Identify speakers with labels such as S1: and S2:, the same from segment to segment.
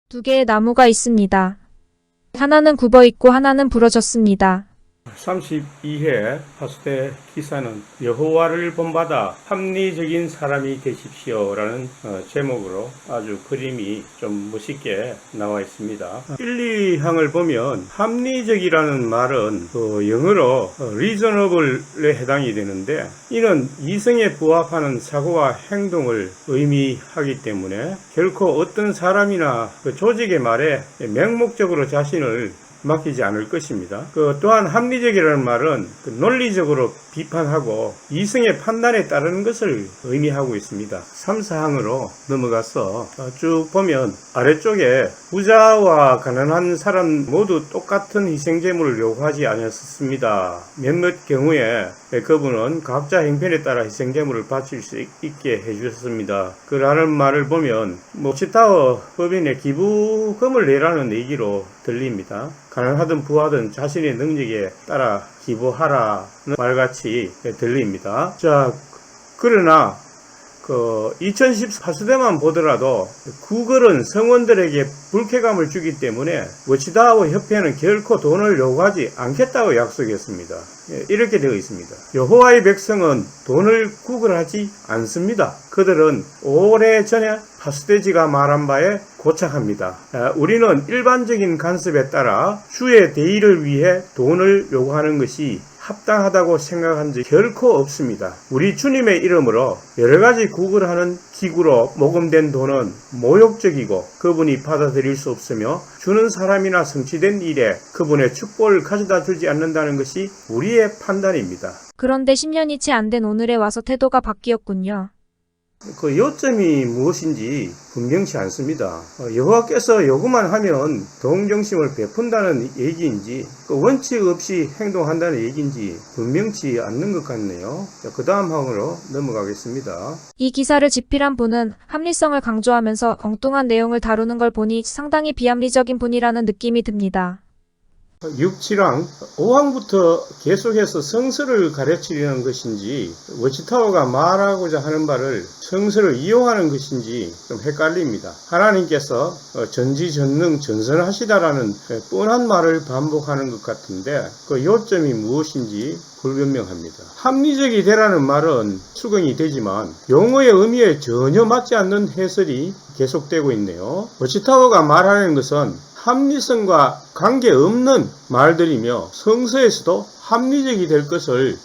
S1: 두 개의 나무가 있습니다. 하나는 굽어 있고 하나는 부러졌습니다.
S2: 32회 파수대 기사는 여호와를 본받아 합리적인 사람이 되십시오라는 제목으로 아주 그림이 좀 멋있게 나와 있습니다. 1, 2항을 보면 합리적이라는 말은 영어로 reasonable에 해당이 되는데, 이는 이성에 부합하는 사고와 행동을 의미하기 때문에 결코 어떤 사람이나 그 조직의 말에 맹목적으로 자신을 맡기지 않을 것입니다. 또한 합리적이라는 말은 논리적으로 비판하고 이성의 판단에 따르는 것을 의미하고 있습니다. 3, 4항으로 넘어가서 쭉 보면 아래쪽에 부자와 가난한 사람 모두 똑같은 희생제물을 요구하지 않았습니다. 몇몇 경우에 그분은 각자 형편에 따라 희생제물을 바칠 수 있게 해주셨습니다. 그라는 말을 보면 워치타워 법인의 기부금을 내라는 얘기로 들립니다. 가난하든 부하든 자신의 능력에 따라 기부하라는 말같이 들립니다. 자, 그러나 2010 파수대만 보더라도 구글은 성원들에게 불쾌감을 주기 때문에 워치타워 협회는 결코 돈을 요구하지 않겠다고 약속했습니다. 이렇게 되어 있습니다. 여호와의 백성은 돈을 구걸하지 않습니다. 그들은 오래전에 파수대지가 말한 바에 고착합니다. 우리는 일반적인 관습에 따라 주의 대의를 위해 돈을 요구하는 것이 합당하다고 생각한 적 결코 없습니다. 우리 주님의 이름으로 여러가지 구걸하는 기구로 모금된 돈은 모욕적이고 그분이 받아들일 수 없으며 주는 사람이나 성취된 일에 그분의 축복을 가져다 주지 않는다는 것이 우리의 판단입니다.
S1: 그런데 10년이 채 안 된 오늘에 와서 태도가 바뀌었군요.
S2: 그 요점이 무엇인지 분명치 않습니다. 여호와께서 요구만 하면 동정심을 베푼다는 얘기인지 원칙 없이 행동한다는 얘기인지 분명치 않는 것 같네요. 그 다음 항으로 넘어가겠습니다.
S1: 이 기사를 집필한 분은 합리성을 강조하면서 엉뚱한 내용을 다루는 걸 보니 상당히 비합리적인 분이라는 느낌이 듭니다.
S2: 6, 7항 5항부터 계속해서 성서를 가르치려는 것인지 워치타워가 말하고자 하는 바를 성서를 이용하는 것인지 좀 헷갈립니다. 하나님께서 전지전능 전선하시다라는 뻔한 말을 반복하는 것 같은데 그 요점이 무엇인지 불분명합니다. 합리적이 되라는 말은 수긍이 되지만 용어의 의미에 전혀 맞지 않는 해설이 계속되고 있네요. 워치타워가 말하는 것은 합리성과 관계없는 말들이며 성서에서도 합리적이 될 것을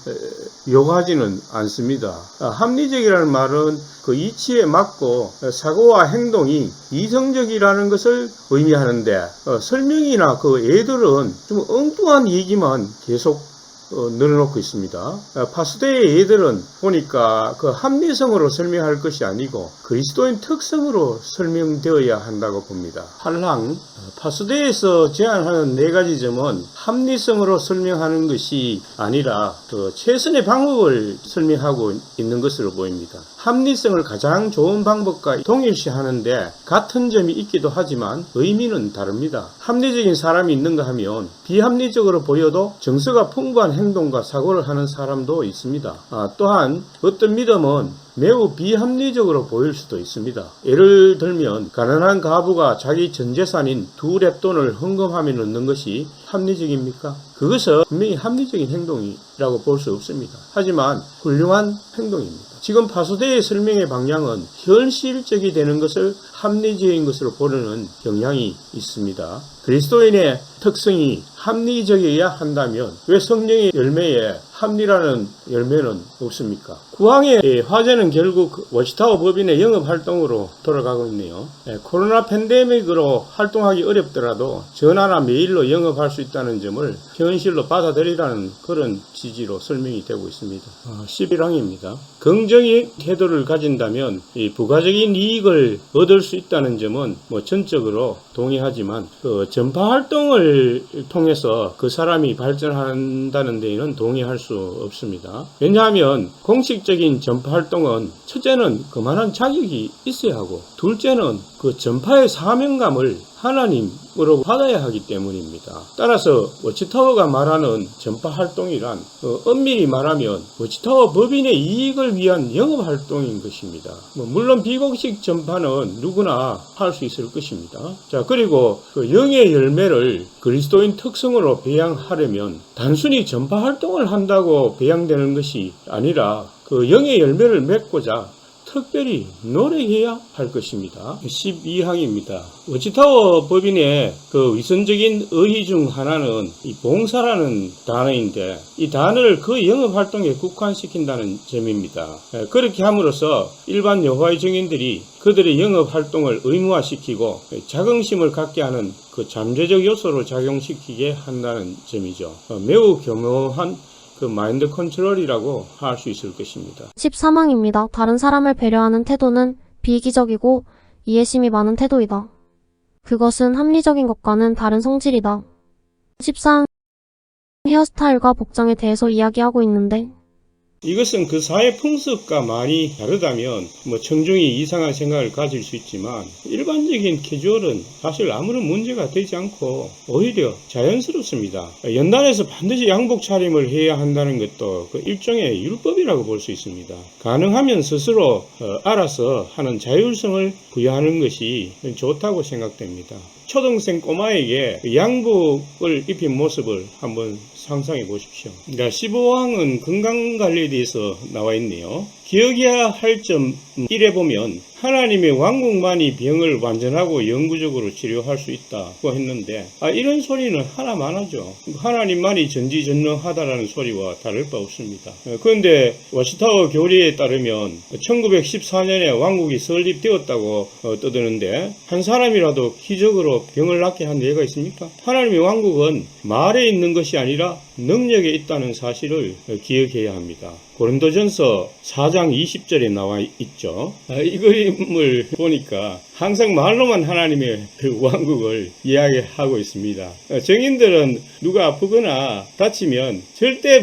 S2: 요구하지는 않습니다. 합리적이라는 말은 그 이치에 맞고 사고와 행동이 이성적이라는 것을 의미하는데 설명이나 그 애들은 좀 엉뚱한 얘기만 계속 늘어놓고 있습니다. 파수대의 예들은 보니까 그 합리성으로 설명할 것이 아니고 그리스도인 특성으로 설명되어야 한다고 봅니다. 8항 파수대에서 제안하는 4가지 점은 합리성으로 설명하는 것이 아니라 최선의 방법을 설명하고 있는 것으로 보입니다. 합리성을 가장 좋은 방법과 동일시하는데 같은 점이 있기도 하지만 의미는 다릅니다. 합리적인 사람이 있는가 하면 비합리적으로 보여도 정서가 풍부한 행동과 사고를 하는 사람도 있습니다. 또한 어떤 믿음은 매우 비합리적으로 보일 수도 있습니다. 예를 들면 가난한 가부가 자기 전 재산인 2랩돈을 헌금하며 넣는 것이 합리적입니까? 그것은 분명히 합리적인 행동이라고 볼 수 없습니다. 하지만 훌륭한 행동입니다. 지금 파수대의 설명의 방향은 현실적이 되는 것을 합리적인 것으로 보려는 경향이 있습니다. 그리스도인의 특성이 합리적이어야 한다면 왜 성령의 열매에 합리라는 열매는 없습니까? 9항의 화제는 결국 워치타워 법인의 영업활동으로 돌아가고 있네요. 코로나 팬데믹으로 활동하기 어렵더라도 전화나 메일로 영업할 수 있다는 점을 현실로 받아들이라는 그런 취지로 설명이 되고 있습니다. 11항입니다. 긍정의 태도를 가진다면 이 부가적인 이익을 얻을 수 있다는 점은 전적으로 동의하지만 전파 활동을 통해서 그 사람이 발전한다는 데에는 동의할 수 없습니다. 왜냐하면 공식적인 전파 활동은 첫째는 그만한 자격이 있어야 하고, 둘째는 그 전파의 사명감을 하나님으로 받아야 하기 때문입니다. 따라서 워치타워가 말하는 전파 활동이란 엄밀히 말하면 워치타워 법인의 이익을 위한 영업 활동인 것입니다. 물론 비공식 전파는 누구나 할 수 있을 것입니다. 자, 그리고 그 영의 열매를 그리스도인 특성으로 배양하려면 단순히 전파 활동을 한다고 배양되는 것이 아니라 그 영의 열매를 맺고자 특별히 노력해야 할 것입니다. 12항입니다. 워치타워 법인의 그 위선적인 의의 중 하나는 이 봉사라는 단어인데, 이 단어를 그 영업 활동에 국한시킨다는 점입니다. 그렇게 함으로써 일반 여호와의 증인들이 그들의 영업 활동을 의무화시키고 자긍심을 갖게 하는 그 잠재적 요소로 작용시키게 한다는 점이죠. 매우 교묘한 그 마인드 컨트롤이라고 할 수 있을 것입니다.
S3: 13항입니다. 다른 사람을 배려하는 태도는 비이기적이고 이해심이 많은 태도이다. 그것은 합리적인 것과는 다른 성질이다. 14항 헤어스타일과 복장에 대해서 이야기하고 있는데,
S2: 이것은 그 사회 풍습과 많이 다르다면 청중이 이상한 생각을 가질 수 있지만, 일반적인 캐주얼은 사실 아무런 문제가 되지 않고 오히려 자연스럽습니다. 연단에서 반드시 양복 차림을 해야 한다는 것도 그 일종의 율법이라고 볼 수 있습니다. 가능하면 스스로 알아서 하는 자율성을 부여하는 것이 좋다고 생각됩니다. 초등생 꼬마에게 양복을 입힌 모습을 한번 상상해 보십시오. 15항은 건강관리에 대해서 나와 있네요. 기억해야 할 점 1에 보면 하나님의 왕국만이 병을 완전하고 영구적으로 치료할 수 있다고 했는데, 이런 소리는 하나만 하죠. 하나님만이 전지전능하다라는 소리와 다를 바 없습니다. 그런데 워치타워 교리에 따르면 1914년에 왕국이 설립되었다고 떠드는데, 한 사람이라도 기적으로 병을 낫게 한 예가 있습니까? 하나님의 왕국은 말에 있는 것이 아니라 능력에 있다는 사실을 기억해야 합니다. 고린도전서 4장 20절에 나와 있죠. 이 그림을 보니까 항상 말로만 하나님의 그 왕국을 이야기하고 있습니다. 정인들은 누가 아프거나 다치면 절대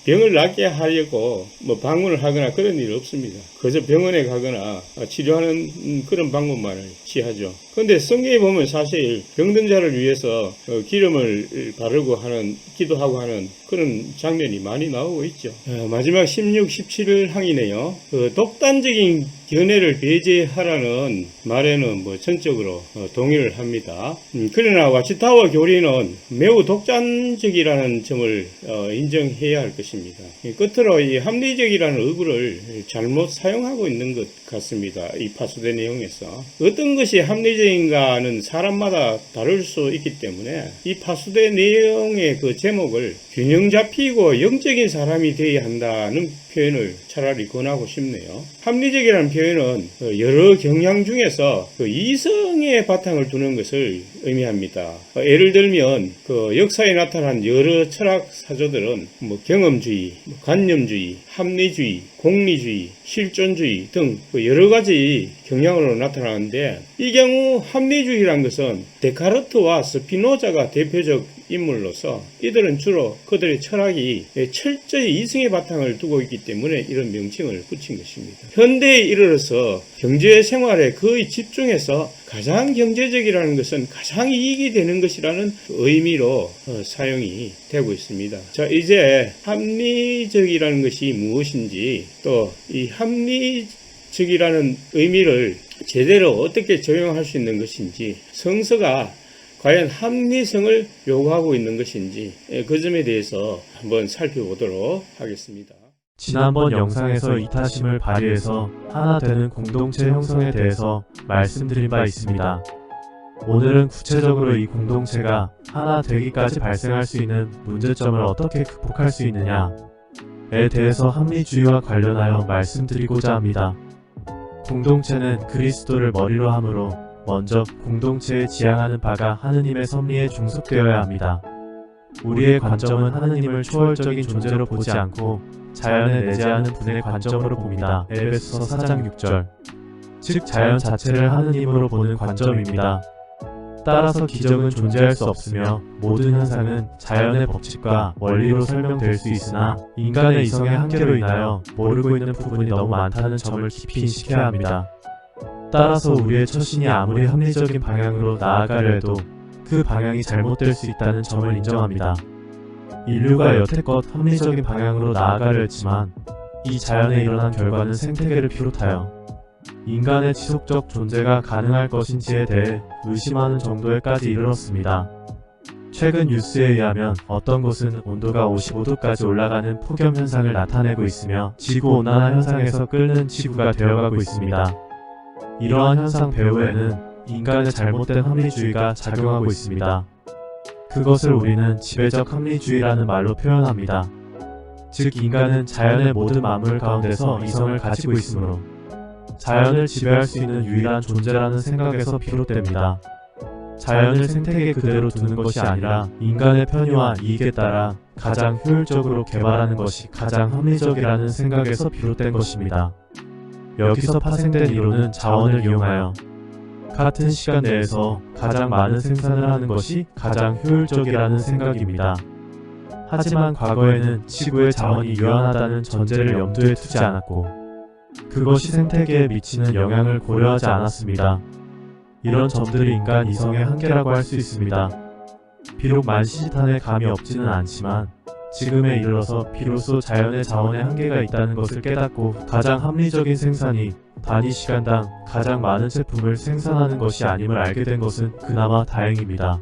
S2: 병을 낫게 하려고 방문을 하거나 그런 일 없습니다. 그저 병원에 가거나 치료하는 그런 방법만을 취하죠. 그런데 성경에 보면 사실 병든 자를 위해서 기름을 바르고 하는, 기도하고 하는 그런 장면이 많이 나오고 있죠. 마지막 16, 17항이네요. 독단적인 견해를 배제하라는 말에는 전적으로 동의를 합니다. 그러나 와치타워 교리는 매우 독단적이라는 점을 인정해야 할 것입니다. 끝으로 이 합리적이라는 어구를 잘못 사용하고 있는 것 같습니다. 이 파수된 내용에서 어떤 것이 합리적인가는 사람마다 다를 수 있기 때문에 이 파수된 내용의 그 제목을 균형 잡히고 영적인 사람이 되어야 한다는 표현을 차라리 권하고 싶네요. 합리적이라는 표현은 여러 경향 중에서 이성의 바탕을 두는 것을 의미합니다. 예를 들면 역사에 나타난 여러 철학 사조들은 경험주의, 관념주의, 합리주의, 공리주의, 실존주의 등 여러 가지 경향으로 나타나는데, 이 경우 합리주의란 것은 데카르트와 스피노자가 대표적 인물로서 이들은 주로 그들의 철학이 철저히 이성의 바탕을 두고 있기 때문에 이런 명칭을 붙인 것입니다. 현대에 이르러서 경제 생활에 거의 집중해서 가장 경제적이라는 것은 가장 이익이 되는 것이라는 의미로 사용이 되고 있습니다. 자, 이제 합리적이라는 것이 무엇인지, 또 이 합리적이라는 의미를 제대로 어떻게 적용할 수 있는 것인지, 성서가 과연 합리성을 요구하고 있는 것인지, 그 점에 대해서 한번 살펴보도록 하겠습니다.
S4: 지난번 영상에서 이타심을 발휘해서 하나 되는 공동체 형성에 대해서 말씀드린 바 있습니다. 오늘은 구체적으로 이 공동체가 하나 되기까지 발생할 수 있는 문제점을 어떻게 극복할 수 있느냐에 대해서 합리주의와 관련하여 말씀드리고자 합니다. 공동체는 그리스도를 머리로 하므로 먼저 공동체에 지향하는 바가 하느님의 섭리에 중속되어야 합니다. 우리의 관점은 하느님을 초월적인 존재로 보지 않고 자연에 내재하는 분의 관점으로 봅니다. 에베소서 4장 6절. 즉 자연 자체를 하느님으로 보는 관점입니다. 따라서 기적은 존재할 수 없으며 모든 현상은 자연의 법칙과 원리로 설명될 수 있으나 인간의 이성의 한계로 인하여 모르고 있는 부분이 너무 많다는 점을 깊이 인식해야 합니다. 따라서 우리의 처신이 아무리 합리적인 방향으로 나아가려 해도 그 방향이 잘못될 수 있다는 점을 인정합니다. 인류가 여태껏 합리적인 방향으로 나아가려 했지만 이 자연에 일어난 결과는 생태계를 비롯하여 인간의 지속적 존재가 가능할 것인지에 대해 의심하는 정도에까지 이르렀습니다. 최근 뉴스에 의하면 어떤 곳은 온도가 55도까지 올라가는 폭염 현상을 나타내고 있으며 지구온난화 현상에서 끓는 지구가 되어가고 있습니다. 이러한 현상 배후에는 인간의 잘못된 합리주의가 작용하고 있습니다. 그것을 우리는 지배적 합리주의라는 말로 표현합니다. 즉 인간은 자연의 모든 만물 가운데서 이성을 가지고 있으므로 자연을 지배할 수 있는 유일한 존재라는 생각에서 비롯됩니다. 자연을 생태계 그대로 두는 것이 아니라 인간의 편의와 이익에 따라 가장 효율적으로 개발하는 것이 가장 합리적이라는 생각에서 비롯된 것입니다. 여기서 파생된 이론은 자원을 이용하여 같은 시간 내에서 가장 많은 생산을 하는 것이 가장 효율적이라는 생각입니다. 하지만 과거에는 지구의 자원이 유한하다는 전제를 염두에 두지 않았고 그것이 생태계에 미치는 영향을 고려하지 않았습니다. 이런 점들이 인간 이성의 한계라고 할 수 있습니다. 비록 만시지탄에 감이 없지는 않지만 지금에 이르러서 비로소 자연의 자원에 한계가 있다는 것을 깨닫고 가장 합리적인 생산이 단위 시간당 가장 많은 제품을 생산하는 것이 아님을 알게 된 것은 그나마 다행입니다.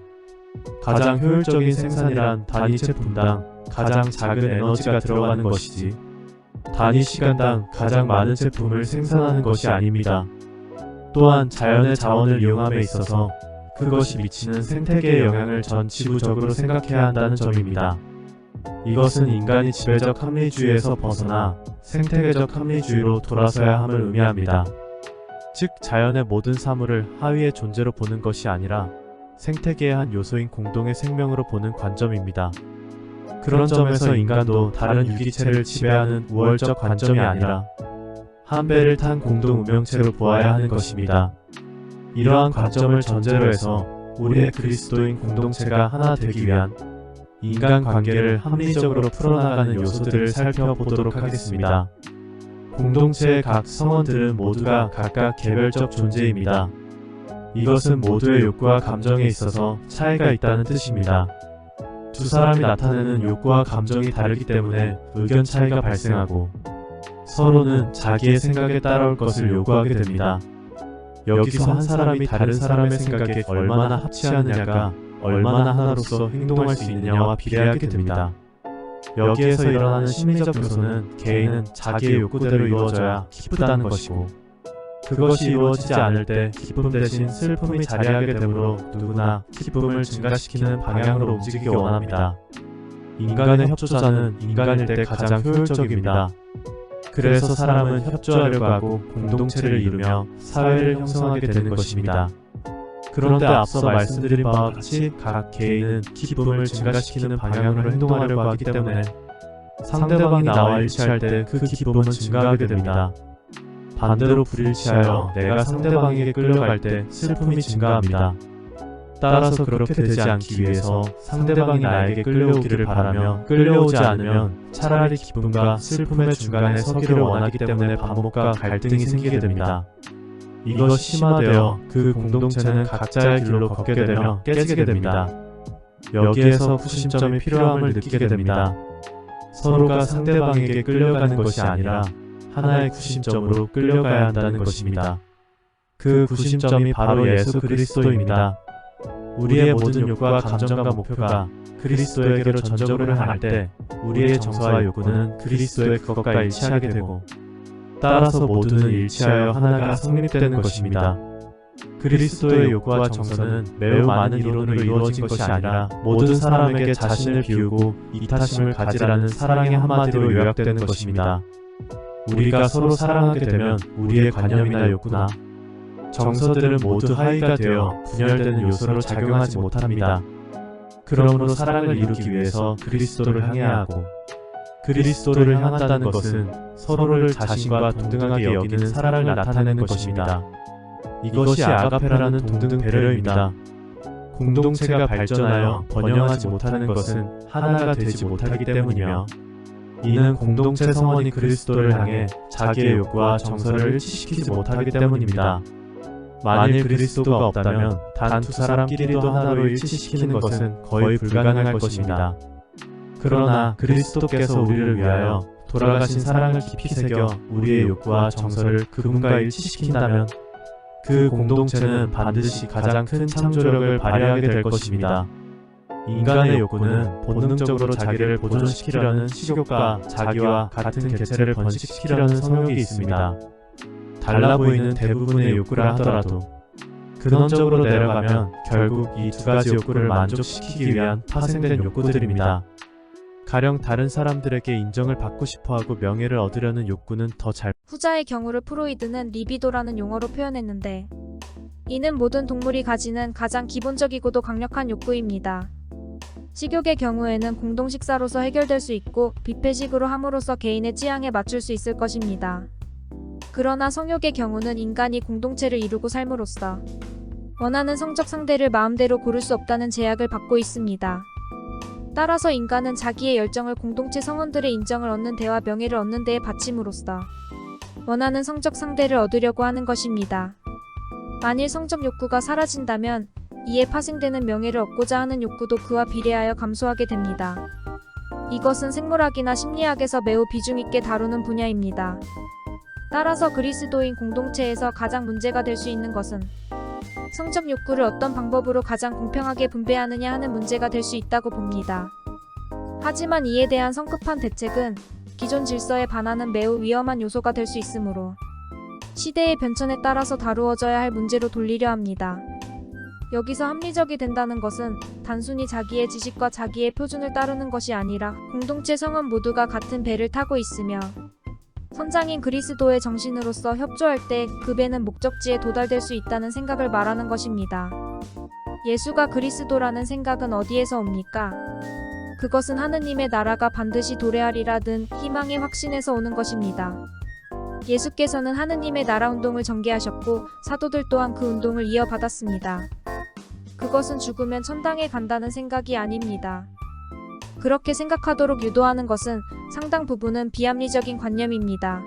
S4: 가장 효율적인 생산이란 단위 제품당 가장 작은 에너지가 들어가는 것이지 단위 시간당 가장 많은 제품을 생산하는 것이 아닙니다. 또한 자연의 자원을 이용함에 있어서 그것이 미치는 생태계의 영향을 전 지구적으로 생각해야 한다는 점입니다. 이것은 인간이 지배적 합리주의에서 벗어나 생태계적 합리주의로 돌아서야 함을 의미합니다. 즉 자연의 모든 사물을 하위의 존재로 보는 것이 아니라 생태계의 한 요소인 공동의 생명으로 보는 관점입니다. 그런 점에서 인간도 다른 유기체를 지배하는 우월적 관점이 아니라 한 배를 탄 공동 운명체로 보아야 하는 것입니다. 이러한 관점을 전제로 해서 우리의 그리스도인 공동체가 하나 되기 위한 인간관계를 합리적으로 풀어나가는 요소들을 살펴보도록 하겠습니다. 공동체의 각 성원들은 모두가 각각 개별적 존재입니다. 이것은 모두의 욕구와 감정에 있어서 차이가 있다는 뜻입니다. 두 사람이 나타내는 욕구와 감정이 다르기 때문에 의견 차이가 발생하고 서로는 자기의 생각에 따라올 것을 요구하게 됩니다. 여기서 한 사람이 다른 사람의 생각에 얼마나 합치하느냐가 얼마나 하나로서 행동할 수 있느냐와 비례하게 됩니다. 여기에서 일어나는 심리적 요소는 개인은 자기의 욕구대로 이루어져야 기쁘다는 것이고 그것이 이루어지지 않을 때 기쁨 대신 슬픔이 자리하게 되므로 누구나 기쁨을 증가시키는 방향으로 움직이기 원합니다. 인간의 협조자는 인간일 때 가장 효율적입니다. 그래서 사람은 협조하려고 하고 공동체를 이루며 사회를 형성하게 되는 것입니다. 그런데 앞서 말씀드린 바와 같이 각 개인은 기쁨을 증가시키는 방향으로 행동하려고 하기 때문에 상대방이 나와 일치할 때 그 기쁨은 증가하게 됩니다. 반대로 불일치하여 내가 상대방에게 끌려갈 때 슬픔이 증가합니다. 따라서 그렇게 되지 않기 위해서 상대방이 나에게 끌려오기를 바라며 끌려오지 않으면 차라리 기쁨과 슬픔의 중간에 서기를 원하기 때문에 반목과 갈등이 생기게 됩니다. 이것이 심화되어 그 공동체는 각자의 길로 걷게 되며 깨지게 됩니다. 여기에서 구심점이 필요함을 느끼게 됩니다. 서로가 상대방에게 끌려가는 것이 아니라 하나의 구심점으로 끌려가야 한다는 것입니다. 그 구심점이 바로 예수 그리스도입니다. 우리의 모든 욕구와 감정과 목표가 그리스도에게로 전적으로 향할 때 우리의 정서와 요구는 그리스도의 그것과 일치하게 되고 따라서 모두는 일치하여 하나가 성립되는 것입니다. 그리스도의 요구와 정서는 매우 많은 이론으로 이루어진 것이 아니라 모든 사람에게 자신을 비우고 이타심을 가지라는 사랑의 한마디로 요약되는 것입니다. 우리가 서로 사랑하게 되면 우리의 관념이나 욕구나 정서들은 모두 하위가 되어 분열되는 요소로 작용하지 못합니다. 그러므로 사랑을 이루기 위해서 그리스도를 향해야 하고 그리스도를 향한다는 것은 서로를 자신과 동등하게 여기는 사랑을 나타내는 것입니다. 이것이 아가페라는 동등 배려입니다. 공동체가 발전하여 번영하지 못하는 것은 하나가 되지 못하기 때문이며, 이는 공동체 성원이 그리스도를 향해 자기의 욕구와 정서를 일치시키지 못하기 때문입니다. 만일 그리스도가 없다면 단 두 사람끼리도 하나로 일치시키는 것은 거의 불가능할 것입니다. 그러나 그리스도께서 우리를 위하여 돌아가신 사랑을 깊이 새겨 우리의 욕구와 정서를 그분과 일치시킨다면 그 공동체는 반드시 가장 큰 창조력을 발휘하게 될 것입니다. 인간의 욕구는 본능적으로 자기를 보존시키려는 식욕과 자기와 같은 개체를 번식시키려는 성욕이 있습니다. 달라 보이는 대부분의 욕구라 하더라도 근원적으로 내려가면 결국 이 두 가지 욕구를 만족시키기 위한 파생된 욕구들입니다. 가령 다른 사람들에게 인정을 받고 싶어하고 명예를 얻으려는 욕구는 더 잘
S1: 후자의 경우를 프로이드는 리비도라는 용어로 표현했는데, 이는 모든 동물이 가지는 가장 기본적이고도 강력한 욕구입니다. 식욕의 경우에는 공동 식사로서 해결될 수 있고 뷔페식으로 함으로써 개인의 취향에 맞출 수 있을 것입니다. 그러나 성욕의 경우는 인간이 공동체를 이루고 삶으로써 원하는 성적 상대를 마음대로 고를 수 없다는 제약을 받고 있습니다. 따라서 인간은 자기의 열정을 공동체 성원들의 인정을 얻는 데와 명예를 얻는 데에 바침으로써 원하는 성적 상대를 얻으려고 하는 것입니다. 만일 성적 욕구가 사라진다면 이에 파생되는 명예를 얻고자 하는 욕구도 그와 비례하여 감소하게 됩니다. 이것은 생물학이나 심리학에서 매우 비중 있게 다루는 분야입니다. 따라서 그리스도인 공동체에서 가장 문제가 될 수 있는 것은 성적 욕구를 어떤 방법으로 가장 공평하게 분배하느냐 하는 문제가 될 수 있다고 봅니다. 하지만 이에 대한 성급한 대책은 기존 질서에 반하는 매우 위험한 요소가 될 수 있으므로 시대의 변천에 따라서 다루어져야 할 문제로 돌리려 합니다. 여기서 합리적이 된다는 것은 단순히 자기의 지식과 자기의 표준을 따르는 것이 아니라 공동체 성원 모두가 같은 배를 타고 있으며 선장인 그리스도의 정신으로서 협조할 때 그 배는 목적지에 도달될 수 있다는 생각을 말하는 것입니다. 예수가 그리스도라는 생각은 어디에서 옵니까? 그것은 하느님의 나라가 반드시 도래하리라는 희망의 확신에서 오는 것입니다. 예수께서는 하느님의 나라 운동을 전개하셨고 사도들 또한 그 운동을 이어받았습니다. 그것은 죽으면 천당에 간다는 생각이 아닙니다. 그렇게 생각하도록 유도하는 것은 상당 부분은 비합리적인 관념입니다.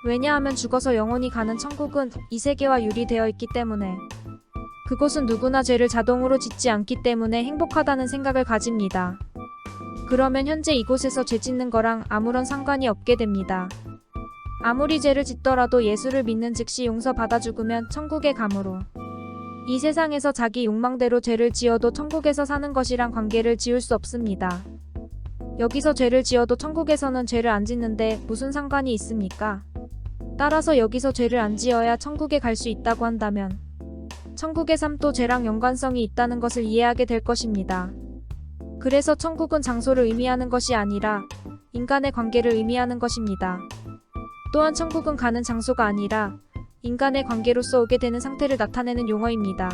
S1: 왜냐하면 죽어서 영원히 가는 천국은 이 세계와 유리되어 있기 때문에, 그곳은 누구나 죄를 자동으로 짓지 않기 때문에 행복하다는 생각을 가집니다. 그러면 현재 이곳에서 죄 짓는 거랑 아무런 상관이 없게 됩니다. 아무리 죄를 짓더라도 예수를 믿는 즉시 용서받아 죽으면 천국에 가므로 이 세상에서 자기 욕망대로 죄를 지어도 천국에서 사는 것이랑 관계를 지을 수 없습니다. 여기서 죄를 지어도 천국에서는 죄를 안 짓는데 무슨 상관이 있습니까? 따라서 여기서 죄를 안 지어야 천국에 갈 수 있다고 한다면 천국의 삶도 죄랑 연관성이 있다는 것을 이해하게 될 것입니다. 그래서 천국은 장소를 의미하는 것이 아니라 인간의 관계를 의미하는 것입니다. 또한 천국은 가는 장소가 아니라 인간의 관계로서 오게 되는 상태를 나타내는 용어입니다.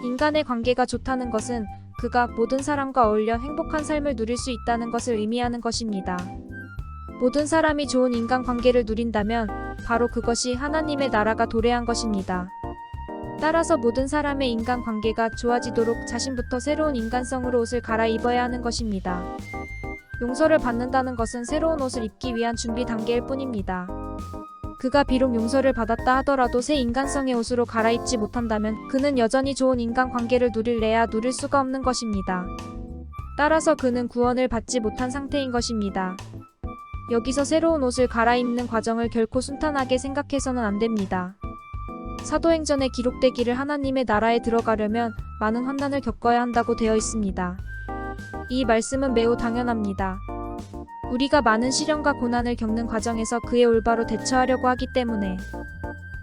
S1: 인간의 관계가 좋다는 것은 그가 모든 사람과 어울려 행복한 삶을 누릴 수 있다는 것을 의미하는 것입니다. 모든 사람이 좋은 인간관계를 누린다면 바로 그것이 하나님의 나라가 도래한 것입니다. 따라서 모든 사람의 인간관계가 좋아지도록 자신부터 새로운 인간성으로 옷을 갈아입어야 하는 것입니다. 용서를 받는다는 것은 새로운 옷을 입기 위한 준비 단계일 뿐입니다. 그가 비록 용서를 받았다 하더라도 새 인간성의 옷으로 갈아입지 못한다면 그는 여전히 좋은 인간관계를 누릴래야 누릴 수가 없는 것입니다. 따라서 그는 구원을 받지 못한 상태인 것입니다. 여기서 새로운 옷을 갈아입는 과정을 결코 순탄하게 생각해서는 안 됩니다. 사도행전에 기록되기를 하나님의 나라에 들어가려면 많은 환난을 겪어야 한다고 되어 있습니다. 이 말씀은 매우 당연합니다. 우리가 많은 시련과 고난을 겪는 과정에서 그에 올바로 대처하려고 하기 때문에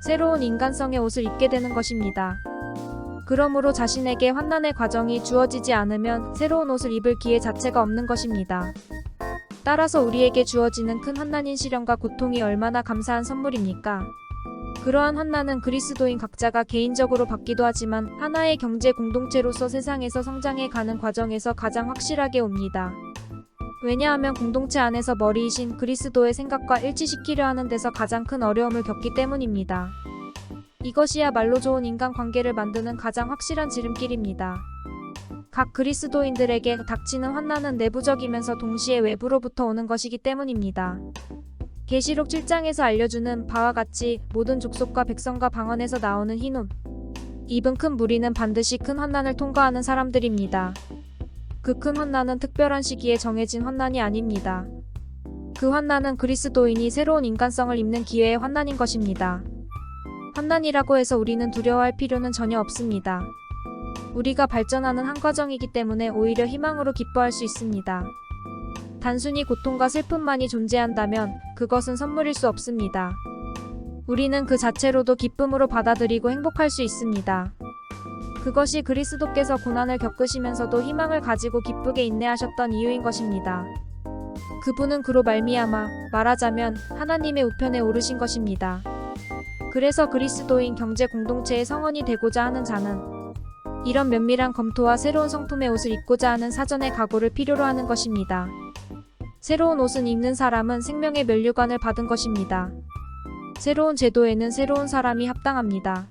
S1: 새로운 인간성의 옷을 입게 되는 것입니다. 그러므로 자신에게 환난의 과정이 주어지지 않으면 새로운 옷을 입을 기회 자체가 없는 것입니다. 따라서 우리에게 주어지는 큰 환난인 시련과 고통이 얼마나 감사한 선물입니까? 그러한 환난은 그리스도인 각자가 개인적으로 받기도 하지만 하나의 경제 공동체로서 세상에서 성장해 가는 과정에서 가장 확실하게 옵니다. 왜냐하면 공동체 안에서 머리이신 그리스도의 생각과 일치시키려 하는 데서 가장 큰 어려움을 겪기 때문입니다. 이것이야말로 좋은 인간관계를 만드는 가장 확실한 지름길입니다. 각 그리스도인들에게 닥치는 환난은 내부적이면서 동시에 외부로부터 오는 것이기 때문입니다. 계시록 7장에서 알려주는 바와 같이 모든 족속과 백성과 방언에서 나오는 흰옷 입은 큰 무리는 반드시 큰 환난을 통과하는 사람들입니다. 그 큰 환난은 특별한 시기에 정해진 환난이 아닙니다. 그 환난은 그리스도인이 새로운 인간성을 입는 기회의 환난인 것입니다. 환난이라고 해서 우리는 두려워할 필요는 전혀 없습니다. 우리가 발전하는 한 과정이기 때문에 오히려 희망으로 기뻐할 수 있습니다. 단순히 고통과 슬픔만이 존재한다면 그것은 선물일 수 없습니다. 우리는 그 자체로도 기쁨으로 받아들이고 행복할 수 있습니다. 그것이 그리스도께서 고난을 겪으시면서도 희망을 가지고 기쁘게 인내하셨던 이유인 것입니다. 그분은 그로 말미암아 말하자면 하나님의 우편에 오르신 것입니다. 그래서 그리스도인 경제 공동체의 성원이 되고자 하는 자는 이런 면밀한 검토와 새로운 성품의 옷을 입고자 하는 사전의 각오를 필요로 하는 것입니다. 새로운 옷은 입는 사람은 생명의 면류관을 받은 것입니다. 새로운 제도에는 새로운 사람이 합당합니다.